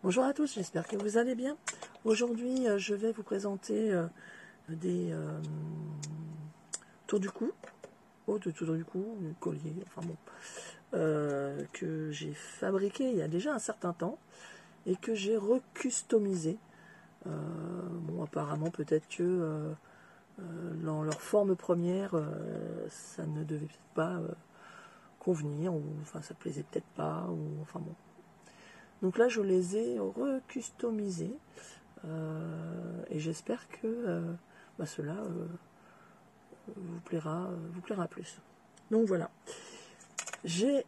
Bonjour à tous, j'espère que vous allez bien. Aujourd'hui, je vais vous présenter des tours du cou, tours du cou, du collier, enfin bon, que j'ai fabriqué il y a déjà un certain temps et que j'ai recustomisé. Bon, apparemment, peut-être que dans leur forme première, ça ne devait peut-être pas convenir, ou enfin, ça plaisait peut-être pas, ou enfin bon. Donc là, je les ai recustomisés et j'espère que cela vous plaira plus. Donc voilà, j'ai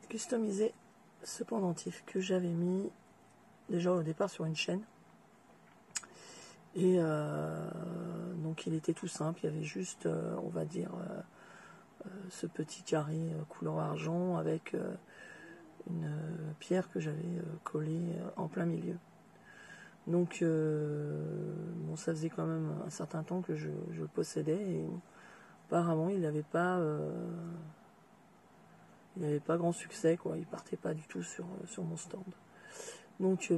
customisé ce pendentif que j'avais mis déjà au départ sur une chaîne. Et donc il était tout simple, il y avait juste, on va dire, ce petit carré couleur argent avec une pierre que j'avais collée en plein milieu. Donc bon, ça faisait quand même un certain temps que je le possédais et apparemment il n'avait pas grand succès, quoi. Il partait pas du tout sur mon stand. Donc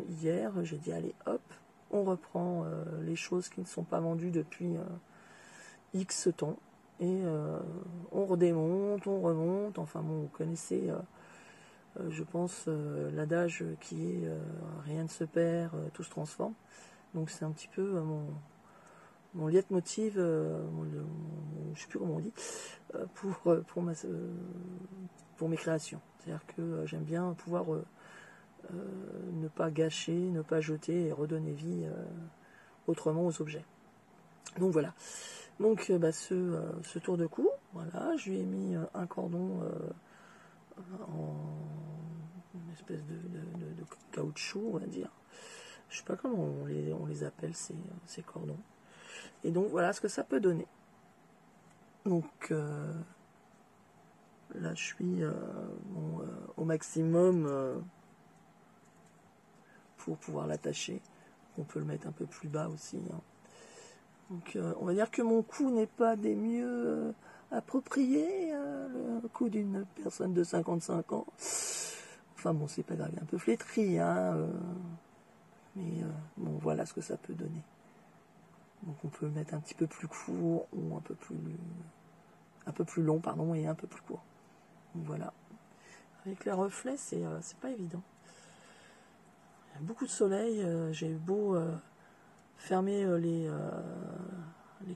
hier j'ai dit allez hop, on reprend les choses qui ne sont pas vendues depuis X temps et on redémonte, on remonte, enfin bon, vous connaissez je pense l'adage qui est rien ne se perd, tout se transforme. Donc c'est un petit peu mon leitmotiv, je sais plus comment on dit, pour mes créations. C'est-à-dire que j'aime bien pouvoir ne pas gâcher, ne pas jeter et redonner vie autrement aux objets. Donc voilà. Donc ce tour de cou, voilà, je lui ai mis un cordon en une espèce de caoutchouc, on va dire. Je sais pas comment on les appelle ces cordons. Et donc voilà ce que ça peut donner. Donc là je suis au maximum pour pouvoir l'attacher. On peut le mettre un peu plus bas aussi. Hein. Donc on va dire que mon cou n'est pas des mieux appropriés, le cou d'une personne de 55 ans. Enfin bon, c'est pas grave, il est un peu flétri, hein, mais bon, voilà ce que ça peut donner. Donc on peut le mettre un petit peu plus court ou un peu plus long, pardon, et un peu plus court. Donc voilà. Avec les reflets, c'est pas évident. Il y a beaucoup de soleil, j'ai eu beau fermer les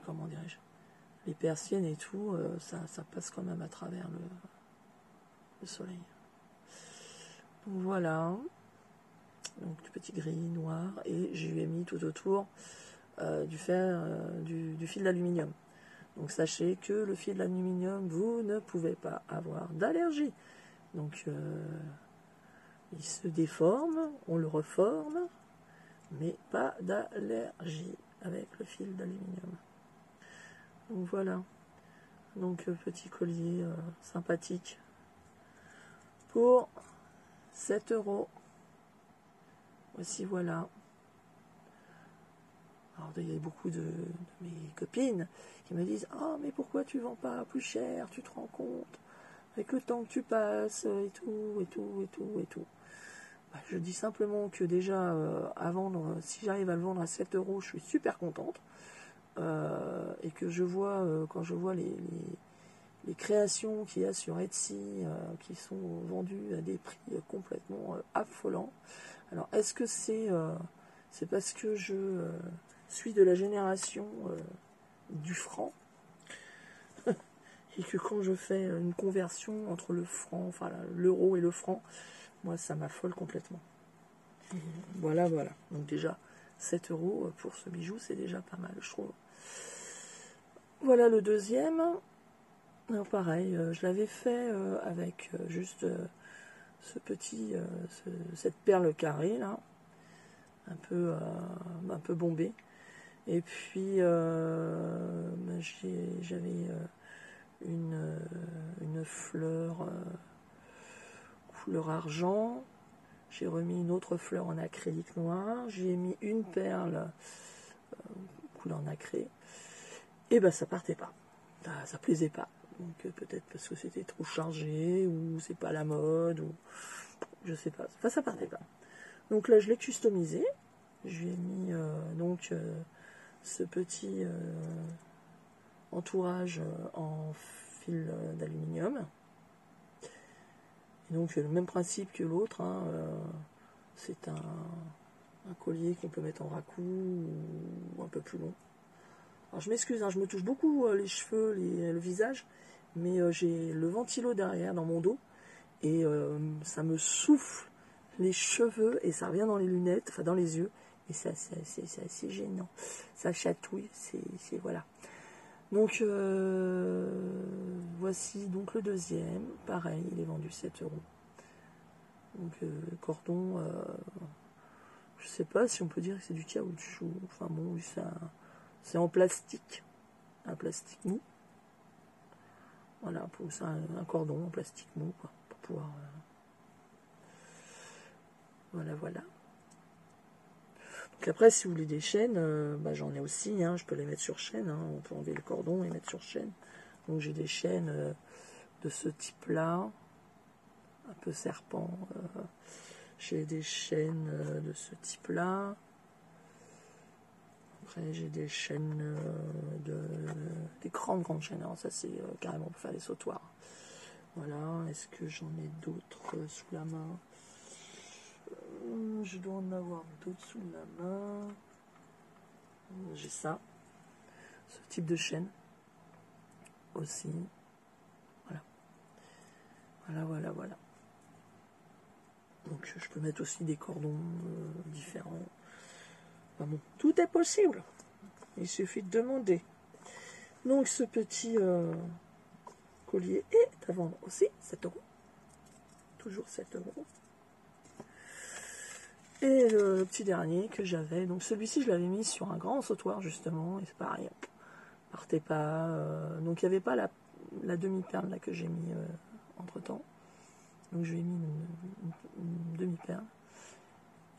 comment dirais-je, les persiennes et tout, ça passe quand même à travers le soleil. Donc voilà. Donc du petit gris, noir, et je lui ai mis tout autour du fil d'aluminium. Donc sachez que le fil d'aluminium, vous ne pouvez pas avoir d'allergie. Donc il se déforme, on le reforme, mais pas d'allergie avec le fil d'aluminium. Donc voilà. Donc petit collier sympathique pour 7 €. Voici, voilà. Alors il y a beaucoup de mes copines qui me disent « Ah, mais pourquoi tu vends pas plus cher? Tu te rends compte? Avec le temps que tu passes, et tout, et tout, et tout, et tout. » Je dis simplement que déjà, à vendre, si j'arrive à le vendre à 7 €, je suis super contente. Et que je vois, quand je vois les créations qu'il y a sur Etsy, qui sont vendues à des prix complètement affolants. Alors, est-ce que c'est parce que je suis de la génération du franc et que quand je fais une conversion entre le franc, enfin l'euro et le franc, moi ça m'affole complètement. Voilà. Donc déjà 7 € pour ce bijou, c'est déjà pas mal, je trouve. Voilà le deuxième. Alors pareil, je l'avais fait avec juste ce petit, cette perle carrée là, un peu bombée. Et puis j'avais une fleur couleur argent. J'ai remis une autre fleur en acrylique noir. J'ai mis une perle couleur nacré. Et ben ça partait pas. Ça plaisait pas. Donc peut-être parce que c'était trop chargé, ou c'est pas la mode, ou je sais pas, enfin ça partait pas. Donc là je l'ai customisé, je lui ai mis ce petit entourage en fil d'aluminium. Donc le même principe que l'autre, hein, c'est un collier qu'on peut mettre en raccourci ou un peu plus long. Alors je m'excuse, hein, je me touche beaucoup les cheveux, le visage, mais j'ai le ventilo derrière dans mon dos et ça me souffle les cheveux et ça revient dans les lunettes, enfin dans les yeux, et c'est assez gênant. Ça chatouille, c'est voilà. Donc voici donc le deuxième, pareil, il est vendu 7 €. Donc cordon, je sais pas si on peut dire que c'est du caoutchouc, enfin bon, c'est en plastique, un plastique mou. Voilà, pour ça un cordon en plastique mou, quoi, pour pouvoir. Voilà, voilà. Donc après, si vous voulez des chaînes, j'en ai aussi, hein, je peux les mettre sur chaîne, hein, on peut enlever le cordon et mettre sur chaîne. Donc j'ai des chaînes de ce type-là, un peu serpent. J'ai des chaînes de ce type-là. Après j'ai des chaînes des grandes chaînes. Alors ça c'est carrément pour faire des sautoirs. Voilà, est-ce que j'en ai d'autres sous la main? Je dois en avoir d'autres sous la main. J'ai ça. Ce type de chaîne. Aussi. Voilà. Voilà. Donc je peux mettre aussi des cordons différents. Enfin bon, tout est possible. Il suffit de demander. Donc ce petit collier est à vendre aussi 7 €. Toujours 7 €. Et le petit dernier que j'avais, donc celui-ci je l'avais mis sur un grand sautoir justement, et c'est pareil, partait pas. Donc il n'y avait pas la demi-perle là que j'ai mis entre temps. Donc je lui ai mis une demi-perle.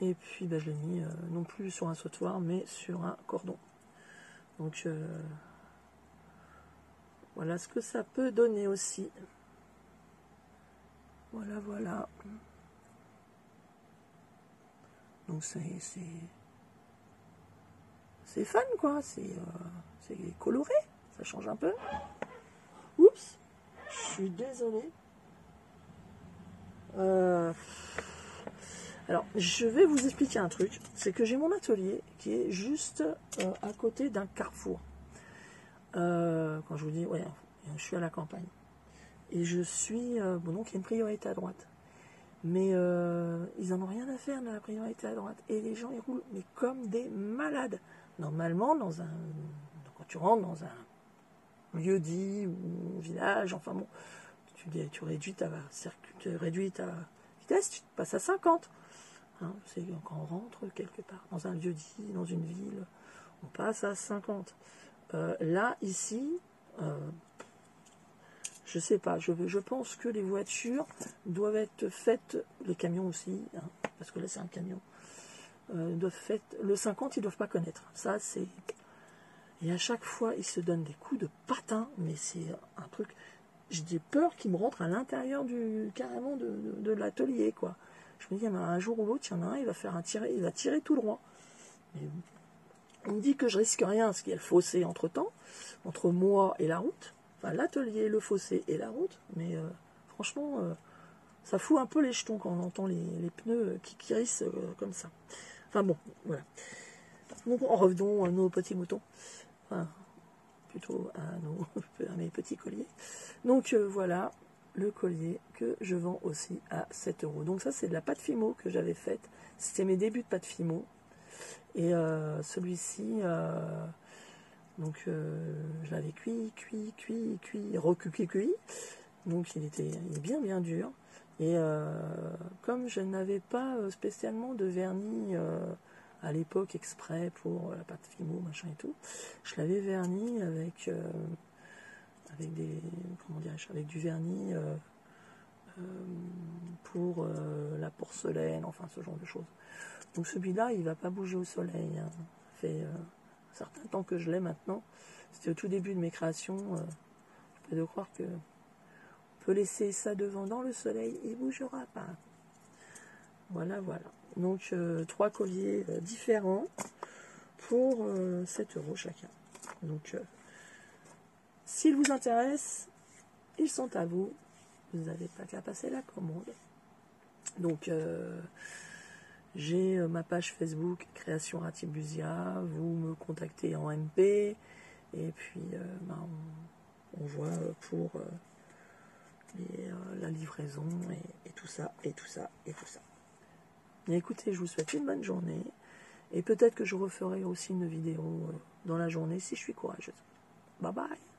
Et puis je l'ai mis non plus sur un sautoir, mais sur un cordon. Donc voilà ce que ça peut donner aussi. Voilà. Donc c'est fun quoi, c'est coloré, ça change un peu. Oups, je suis désolée. Alors, je vais vous expliquer un truc. C'est que j'ai mon atelier qui est juste à côté d'un carrefour. Quand je vous dis, ouais, je suis à la campagne. Et je suis... donc, il y a une priorité à droite. Mais ils n'en ont rien à faire de la priorité à droite. Et les gens, ils roulent mais comme des malades. Normalement, quand tu rentres dans un lieu dit ou un village, enfin bon, tu réduis ta vitesse, tu te passes à 50. Hein, c'est quand on rentre quelque part, dans un lieu dit, dans une ville, on passe à 50. Là, ici, je sais pas, je pense que les voitures doivent être faites, les camions aussi, hein, parce que là c'est un camion, le 50, ils doivent pas connaître. Ça, c'est... Et à chaque fois, ils se donnent des coups de patin, mais c'est un truc... J'ai peur qu'ils me rentrent à l'intérieur carrément de l'atelier, quoi. Je me dis, un jour ou l'autre, il y en a un, il va tirer tout droit. Mais on me dit que je risque rien, parce qu'il y a le fossé entre-temps, entre moi et la route. Enfin, l'atelier, le fossé et la route. Mais franchement, ça fout un peu les jetons quand on entend les pneus qui crissent comme ça. Enfin bon, voilà. Donc, revenons à nos petits moutons. Enfin, plutôt à mes petits colliers. Donc voilà le collier que je vends aussi à 7 €. Donc ça c'est de la pâte Fimo que j'avais faite. C'était mes débuts de pâte Fimo. Et celui-ci, je l'avais cuit, recuit. Donc il est bien dur. Et comme je n'avais pas spécialement de vernis à l'époque exprès pour la pâte Fimo, machin et tout, je l'avais verni avec avec du vernis pour la porcelaine, enfin ce genre de choses. Donc celui-là, il va pas bouger au soleil. Hein. Ça fait un certain temps que je l'ai maintenant. C'était au tout début de mes créations. Je peux de croire que on peut laisser ça devant dans le soleil, il bougera pas. Voilà, voilà. Donc, 3 colliers différents pour 7 € chacun. Donc, s'ils vous intéressent, ils sont à vous. Vous n'avez pas qu'à passer la commande. Donc, j'ai ma page Facebook Création Ratibuzia. Vous me contactez en MP. Et puis, on voit pour la livraison et tout ça, et tout ça, et tout ça. Mais écoutez, je vous souhaite une bonne journée. Et peut-être que je referai aussi une vidéo dans la journée si je suis courageuse. Bye bye.